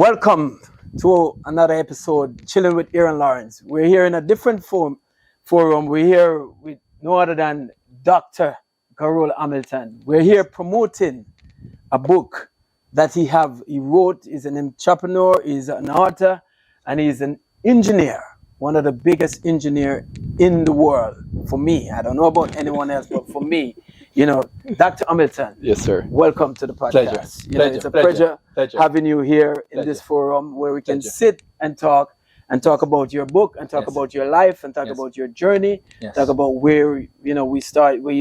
Welcome to another episode, Chilling with Aaron Lawrence. We're here in a different forum. We're here with no other than Dr. Garold Hamilton. We're here promoting a book that he wrote. He's an entrepreneur, he's an author, and he's an engineer. One of the biggest engineer in the world for me. I don't know about anyone else, but for me, Dr. Hamilton. Yes, sir. Welcome to the podcast. It's a pleasure having you here in this forum where we can sit and talk about your book and talk about your life and talk about your journey, talk about where you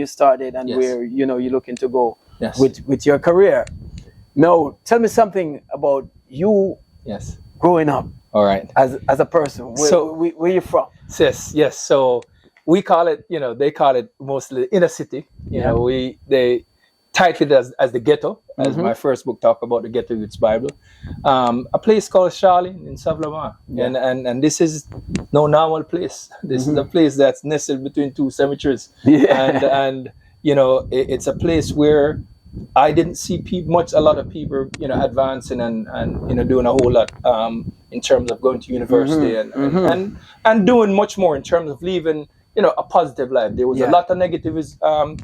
started and where you're looking to go with your career. Now, tell me something about you growing up. All right. As a person, where you from? Yes. So we call it, they call it mostly inner city. They titled it as the ghetto, as my first book talked about, the Ghetto Youth's Bible. A place called Charlie in Savlamar. And this is no normal place. This is a place that's nestled between two cemeteries. And it's a place where I didn't see a lot of people, advancing and doing a whole lot in terms of going to university and doing much more in terms of leaving, a positive life. There was a lot of negatives,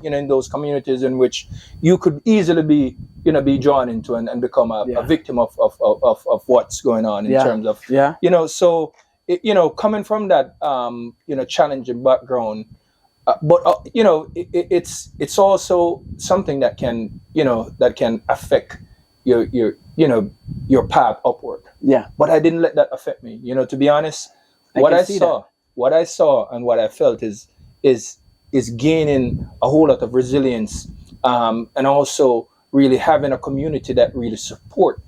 in those communities in which you could easily be drawn into and become a victim of what's going on in terms of, so, coming from that, challenging background. It's also something that can affect your path upward. Yeah. But I didn't let that affect me. To be honest, what I saw and what I felt is gaining a whole lot of resilience, and also really having a community that really support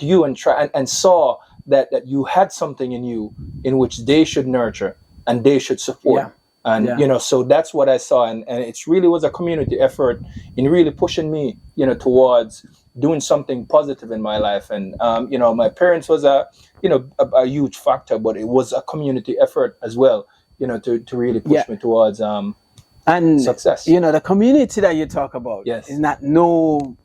you and try and saw that you had something in you in which they should nurture and they should support. Yeah. And, so that's what I saw. And it really was a community effort in really pushing me, towards doing something positive in my life. And, my parents was a huge factor, but it was a community effort as well, to really push me towards success. The community that you talk about is not no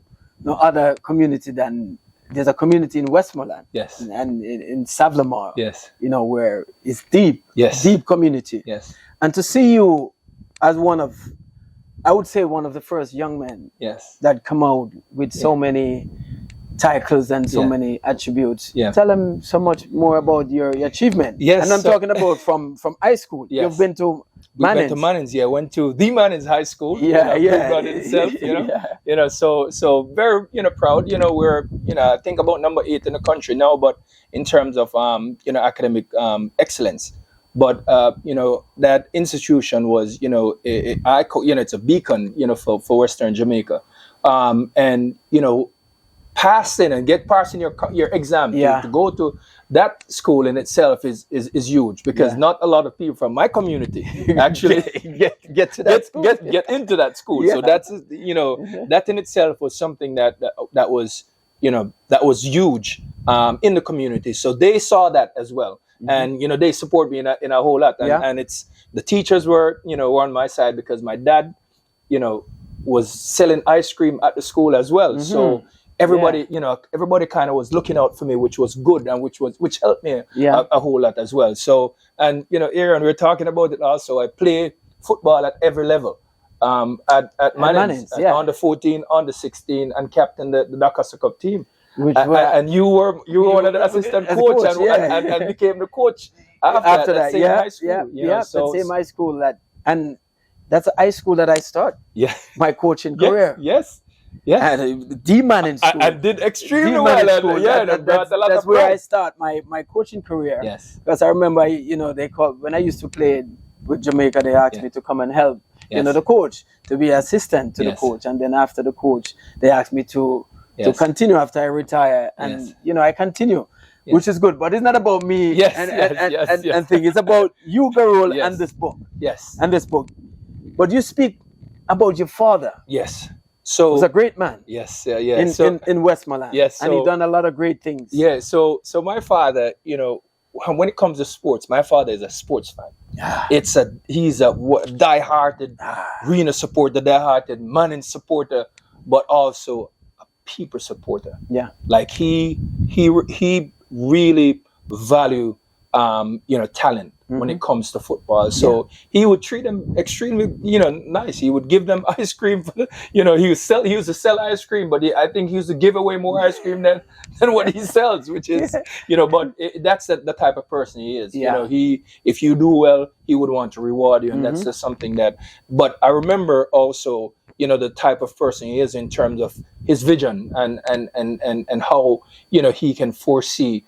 other community than there's a community in Westmoreland. Yes. And in Savlamar. Yes. Where it's deep. Yes. Deep community. Yes. And to see you as one of the first young men that come out with so many titles and so many attributes. Yeah. Tell them so much more about your achievement. Yes. And I'm talking about from high school. Yes. You've been to Mannings. Went to Mannings, went to the Mannings High School. So very, proud, we're, I think about number 8 in the country now, but in terms of, academic excellence. But that institution was it's a beacon for Western Jamaica, and passing your exam to go to that school in itself is huge, because not a lot of people from my community actually get to that school. Get into that school. So that's that in itself was something that was huge in the community. So they saw that as well. And they support me in a whole lot, and it's the teachers were on my side, because my dad was selling ice cream at the school as well. So everybody kind of was looking out for me, which was good, and which helped me a whole lot as well. So, and Aaron, we're talking about it also. I play football at every level, at Mannings, on the 14, on the 16, and captain the Dakasa Cup team. And you were one of the assistant coach, and became the coach after that same high school. The same high school and that's a high school that I start. Yeah, my coaching career. Yes. And the Mannings school. I did extremely well. That's where I start my coaching career. Yes, because I remember they called when I used to play with Jamaica. They asked me to come and help the coach, to be assistant to the coach, and then after the coach, they asked me to continue after I retire, and I continue, which is good. But it's not about me and thing. It's about you, Garold, and this book. Yes, and this book. But you speak about your father. Yes. So he was a great man. Yes, in Westmoreland. Yes, and he done a lot of great things. Yeah. So my father, when it comes to sports, my father is a sports fan. He's a die-hearted Rena supporter, die-hearted Mannings supporter, but also people supporter. Yeah. Like he really value talent when it comes to football. So he would treat them extremely, nice. He would give them ice cream. He used to sell ice cream, but I think he used to give away more ice cream than what he sells, which is, but that's the type of person he is. Yeah. If you do well, he would want to reward you. And that's just something but I remember also, the type of person he is in terms of his vision and how, he can foresee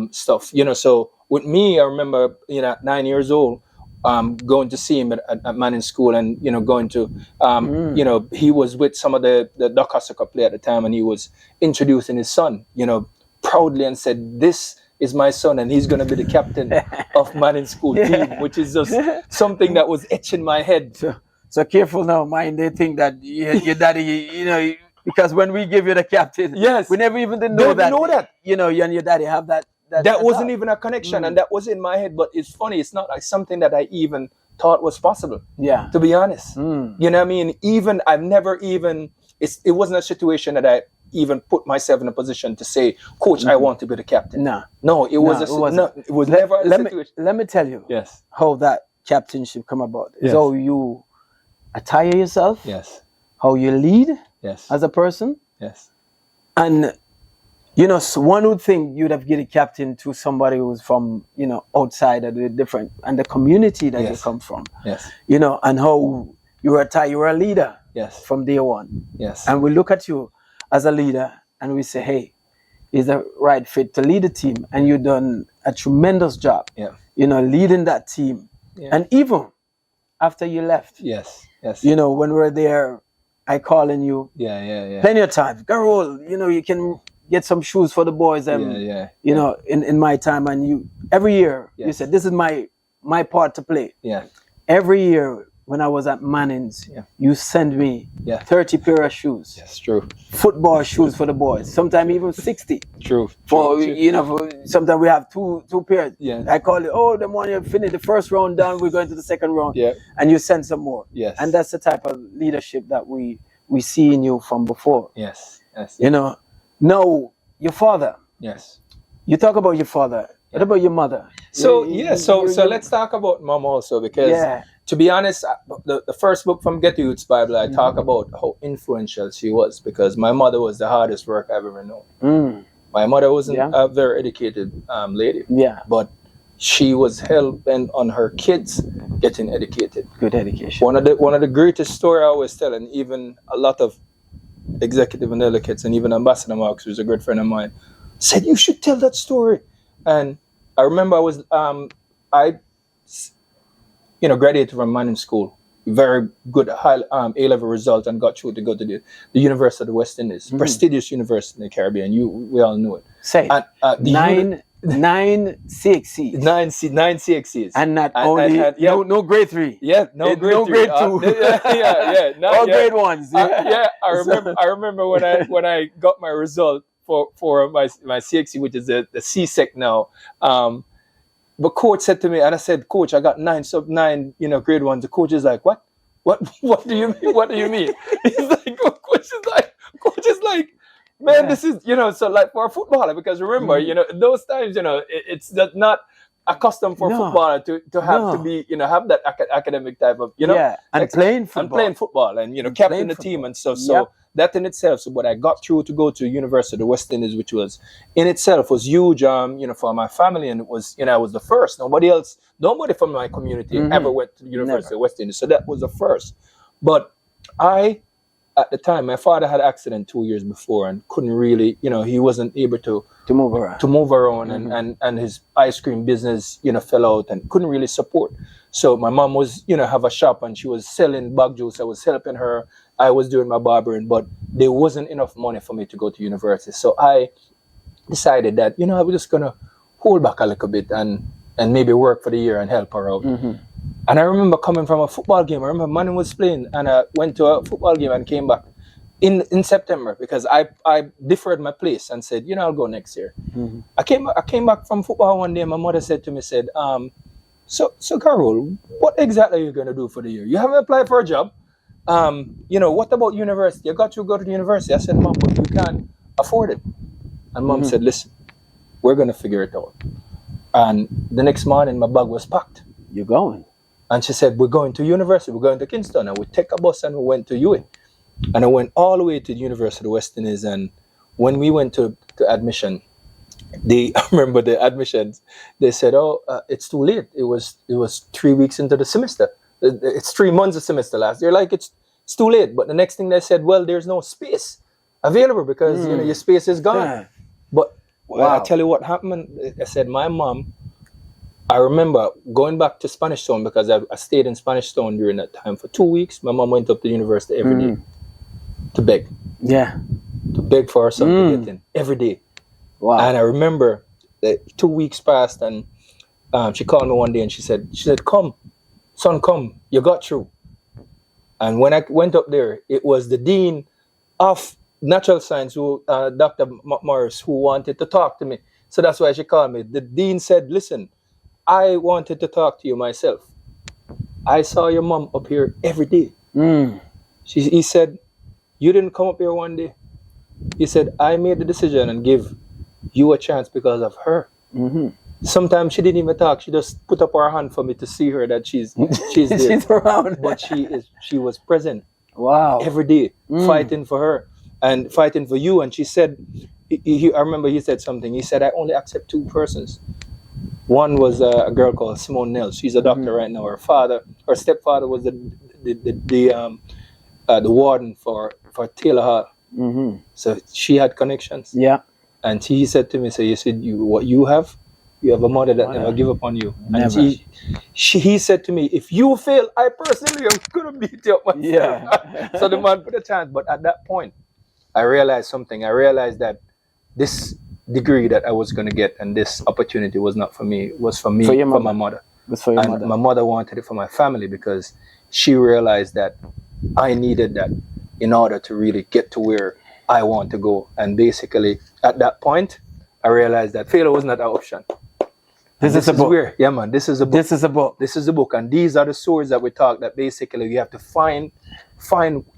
stuff, so with me, I remember, 9 years old, going to see him at Mannings School and, going to, he was with some of the Docker soccer play at the time, and he was introducing his son, proudly, and said, "This is my son, and he's going to be the captain of Mannings School team," which is just something that was etched in my head. So careful now, mind. They think that your daddy, because when we give you the captain, we never even didn't know that. You and your daddy have that. That wasn't even a connection, and that was in my head. But it's funny; it's not like something that I even thought was possible. Yeah, to be honest, you know what I mean. Even I've never even. It wasn't a situation that I even put myself in a position to say, "Coach, I want to be the captain." No, it was never a situation. Let me tell you, how that captainship come about. Yes. So you attire yourself. Yes. How you lead. Yes. As a person. Yes. And. So one would think you'd have given a captain to somebody who's from, outside of the different, and the community that you come from. Yes. And how you were a leader. Yes. From day one. Yes. And we look at you as a leader and we say, hey, he's the right fit to lead the team. And you've done a tremendous job. Yeah. Leading that team. Yeah. And even after you left. Yes. Yes. When we're there, I call on you. Yeah. Plenty of times. Garold, you can get some shoes for the boys. In my time, and you every year you said, this is my part to play. Yeah. Every year when I was at Mannings, you send me 30 pair of shoes. Yes, true. Football shoes for the boys. Sometimes even 60. True. Sometimes we have two pairs. Yeah. I call it, the one you finish the first round down, we're going to the second round. Yeah. And you send some more. Yes. And that's the type of leadership that we see in you from before. Yes. Yes. Now, your father. Yes. You talk about your father. What about your mother? So let's talk about mom also, because to be honest, the first book from Get Youth's Bible, I talk about how influential she was, because my mother was the hardest work I've ever known. My mother wasn't a very educated lady. Yeah. But she was hell-bent on her kids getting educated. Good education. One of the greatest story I always tell, and even a lot of executive and delegates, and even Ambassador Marks, who's a good friend of mine, said, you should tell that story. And I remember I graduated from Mannings School, very good high A-level result, and got through to go to the University of the West Indies, prestigious university in the Caribbean. We all knew it. Say, and, nine CXCs. Nine CXCs. And not only, no grade 3. Yeah, no grade 2. All grade 1s. I remember when I got my result for my CXC, which is the CSEC now. But coach said to me, and I said, Coach, I got 9 sub-9, grade 1s. The coach is like, what? What do you mean? What do you mean? He's like, coach is like, man, this is, so like for a footballer, because remember, those times, it's not accustomed for a footballer to have to be, have that academic type of, and playing football. And playing football and, captain the team and stuff. So that in itself, so what I got through to go to University of the West Indies, which was in itself was huge, for my family. And it was, I was the first. Nobody from my community ever went to the University of the West Indies. So that was the first. But at the time, my father had an accident 2 years before and couldn't really, he wasn't able to move around, and his ice cream business, fell out and couldn't really support. So my mom was, have a shop, and she was selling bag juice. I was helping her. I was doing my barbering, but there wasn't enough money for me to go to university. So I decided that, I was just going to hold back a little bit and maybe work for the year and help her out. And I remember coming from a football game. I remember Mannings was playing, and I went to a football game and came back in September, because I deferred my place and said, I'll go next year. I came back from football one day, and my mother said to me, so Garold, what exactly are you going to do for the year? You haven't applied for a job. what about university? I got you to go to the university. I said, Mom, but you can't afford it. And Mom said, listen, we're going to figure it out. And the next morning, my bag was packed. You're going? And she said, we're going to university. We're going to Kingston. And we take a bus and we went to UA. And I went all the way to the University of West Indies. And when we went to admission, I remember the admissions, they said, it's too late. It was 3 weeks into the semester. It's 3 months of semester last year. Like, it's too late. But the next thing they said, well, there's no space available because your space is gone. Yeah. But I tell you what happened. I said, my mom, I remember going back to Spanish Town because I stayed in Spanish Town during that time for 2 weeks. My mom went up to the university every day to beg. Yeah. To beg for her son to get in every day. Wow. And I remember that 2 weeks passed and she called me one day and she said, come, son, come, you got through. And when I went up there, it was the dean of natural science, Dr. Morris, who wanted to talk to me. So that's why she called me. The dean said, listen, I wanted to talk to you myself. I saw your mom up here every day. He said, you didn't come up here one day. He said, I made the decision and give you a chance because of her. Sometimes she didn't even talk. She just put up her hand for me to see her that she's there. She's around. But she was present. Wow. Every day, fighting for her and fighting for you. And she said, I remember he said something. He said, I only accept 2 persons. One was a girl called Simone Nels. She's a doctor right now. Her stepfather was the warden for Taylor Hall. So she had connections. Yeah. And he said to me, so you said, what you have a mother that never give up on you. Never. And he said to me, if you fail, I personally am going to beat you up myself. Yeah. So the man put a chance. But at that point, I realized something. I realized that this degree that I was going to get and this opportunity was not for me. It was for me, for my mother. It was for your mother. My mother wanted it for my family because she realized that I needed that in order to really get to where I want to go. And basically, at that point, I realized that failure was not an option. This is a book. Where, yeah, man, this is a book. This is a book. This is a book. And these are the stories that we talk that basically you have to find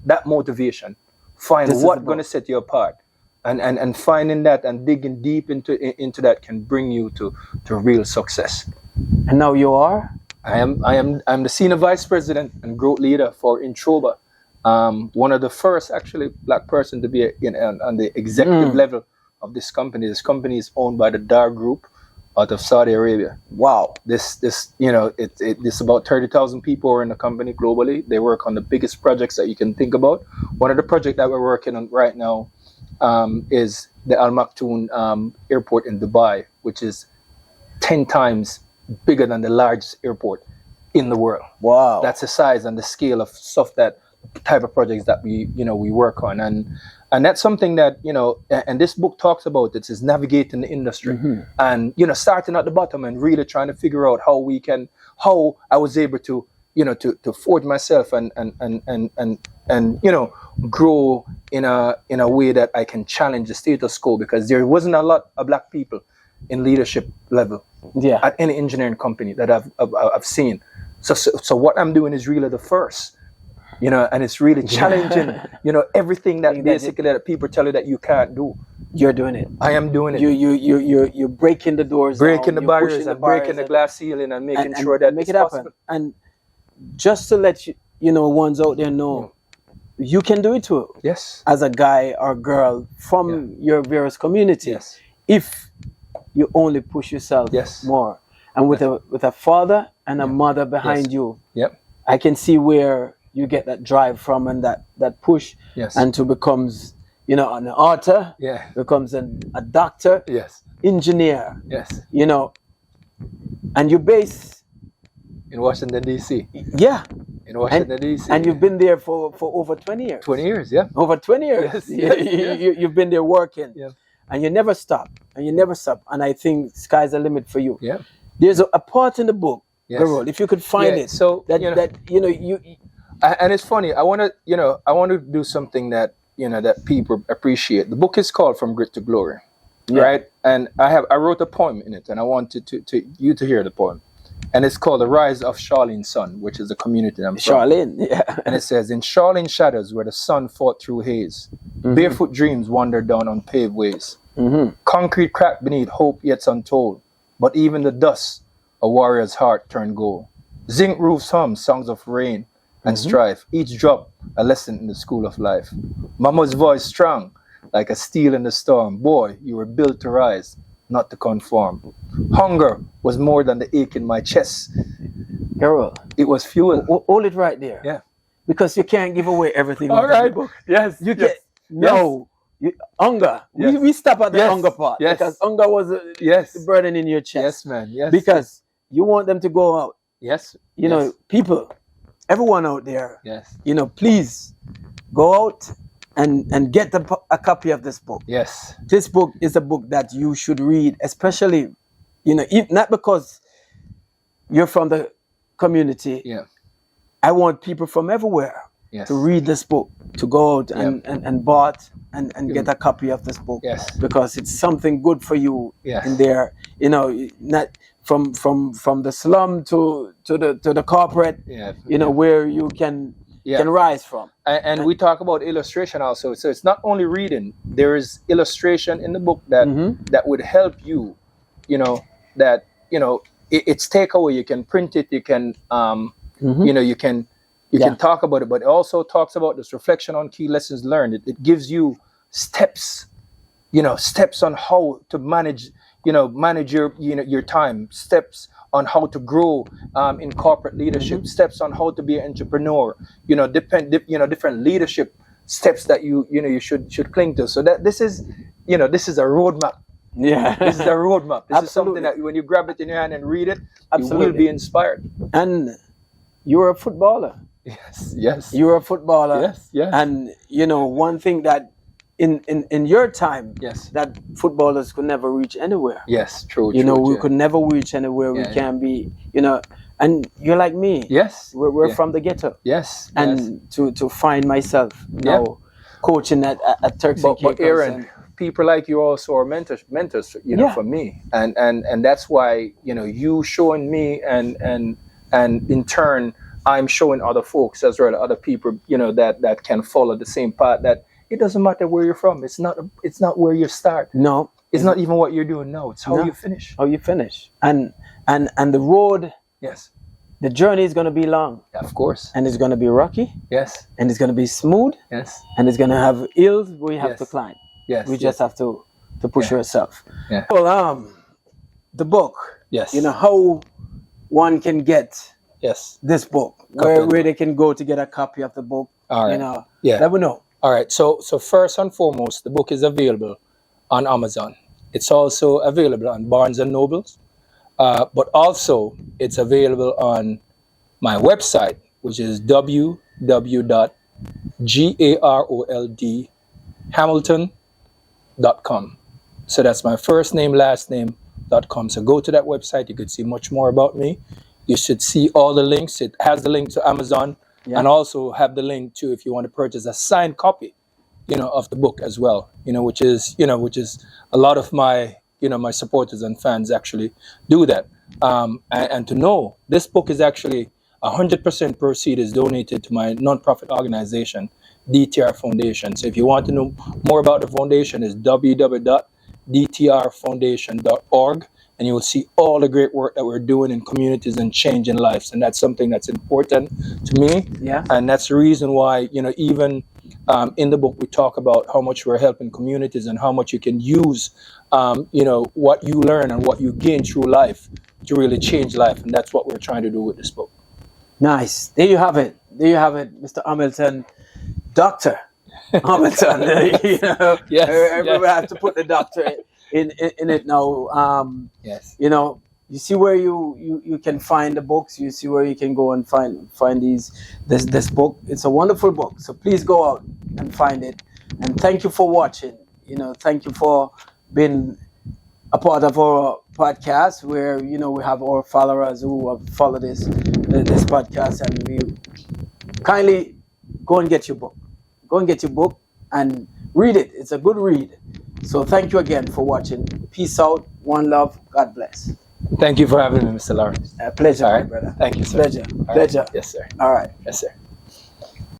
that motivation. Find what's going to set you apart. And finding that and digging deep into that can bring you to real success. And now you are? I'm the Senior Vice President and Growth Leader for Introba. One of the first actually black person to be on the executive level of this company. This company is owned by the Dar Group out of Saudi Arabia. Wow. This it's about 30,000 people are in the company globally. They work on the biggest projects that you can think about. One of the projects that we're working on right now is the Al Maktoum airport in Dubai, which is 10 times bigger than the largest airport in the world. Wow. That's the size and the scale of stuff that type of projects that we work on. And that's something that, and this book talks about it, is navigating the industry and, starting at the bottom and really trying to figure out how I was able to, to forge myself and grow in a way that I can challenge the status quo, because there wasn't a lot of black people in leadership level at any engineering company that I've seen. So what I'm doing is really the first. And it's really challenging, everything that basically that people tell you that you can't do. You're doing it. I am doing it. You're breaking the doors, breaking the barriers, and breaking the glass ceiling, and making sure that make it happen. And just to let ones out there know, you can do it too. Yes. As a guy or girl from your various communities, yes, if you only push yourself more, and with a father and a mother behind you, I can see where you get that drive from, and that push, and to becomes, an author, becomes a doctor, engineer, and you base in Washington D.C. In Washington D.C. And you've been there for over 20 years. 20 years, yeah. Over 20 years. You've been there working, and you never stop, and I think sky's the limit for you. Yeah. There's a part in the book, Garold, if you could find it, so you. And it's funny. I want to do something that that people appreciate. The book is called From Grit to Glory, right? And I wrote a poem in it, and I wanted you to hear the poem. And it's called The Rise of Charlene's Sun, which is the community I'm from. Charlene, yeah. And it says, in Charlene shadows where the sun fought through haze, barefoot dreams wander down unpaved ways. Concrete cracked beneath hope yet untold, but even the dust, a warrior's heart turned gold. Zinc roofs hum songs of rain and strife, each drop a lesson in the school of life. Mama's voice strong, like a steel in the storm. Boy, you were built to rise, not to conform. Hunger was more than the ache in my chest. Garold, it was fuel. Hold it right there. Yeah. Because you can't give away everything. All right. Yes. You can. No. Hunger. Yes. We stop at the hunger part. Yes. Because hunger was the burden in your chest. Yes, man. Yes. Because you want them to go out. Yes. You know, people, everyone out there. Yes. You know, please go out and get a copy of this book. Yes. This book is a book that you should read, especially, you know, not because you're from the community. Yeah. I want people from everywhere to read this book, to go out and bought and get a copy of this book. Yes. Because it's something good for you in there. You know, not from the slum to the corporate. Yeah. You know, where you can rise from. And we talk about illustration also. So it's not only reading. There is illustration in the book that that would help you. You know, that it's takeaway. You can print it. You can you know, you can talk about it, but it also talks about this reflection on key lessons learned. It gives you steps, steps on how to manage your time, steps on how to grow in corporate leadership, steps on how to be an entrepreneur, different leadership steps that you should cling to. So that this is a roadmap. Yeah, this is a roadmap. This is something that when you grab it in your hand and read it, you will be inspired. And you're a footballer. Yes. You're a footballer. Yes. And one thing that in your time, that footballers could never reach anywhere. Yes, true. We could never reach anywhere. We can be, and you're like me. Yes. We're from the ghetto. Yes. And to find myself now coaching at Turks and Caicos. But Aaron, people like you also are mentors, for me. And that's why, you showing me and in turn I'm showing other folks as well, other people, that can follow the same path. That it doesn't matter where you're from. It's not where you start. No. It's not even what you're doing now. It's how you finish. How you finish. And the road, the journey is going to be long. Of course. And it's going to be rocky. Yes. And it's going to be smooth. Yes. And it's going to have hills we have to climb. Yes. We just have to push yourself. Yeah. Well, the book. Yes. How one can get this book, where they can go to get a copy of the book. All right. Let me know. All right. So first and foremost, the book is available on Amazon. It's also available on Barnes and Nobles, but also it's available on my website, which is www.garoldhamilton.com. So that's my first name, last name.com. So go to that website. You could see much more about me. You should see all the links. It has the link to Amazon and also have the link to if you want to purchase a signed copy, of the book as well, which is a lot of my, my supporters and fans actually do that. And to know this book is actually 100% proceed is donated to my nonprofit organization, DTR Foundation. So if you want to know more about the foundation, is www.dtrfoundation.org. And you will see all the great work that we're doing in communities and changing lives. And that's something that's important to me. Yeah. And that's the reason why, even in the book, we talk about how much we're helping communities and how much you can use, what you learn and what you gain through life to really change life. And that's what we're trying to do with this book. Nice. There you have it. Mr. Hamilton, Dr. Hamilton. Yes. Everybody have to put the doctor in it now. Yes. You see where you can find the books. You see where you can go and find this book. It's a wonderful book. So please go out and find it. And thank you for watching. Thank you for being a part of our podcast where we have our followers who have followed this podcast, and we kindly go and get your book. Go and get your book and read it. It's a good read. So thank you again for watching. Peace out. One love. God bless. Thank you for having me, Mr. Lawrence. Pleasure, All my right. brother. Thank you, sir. Pleasure. All Pleasure. right. Yes, sir. All right. Yes, sir.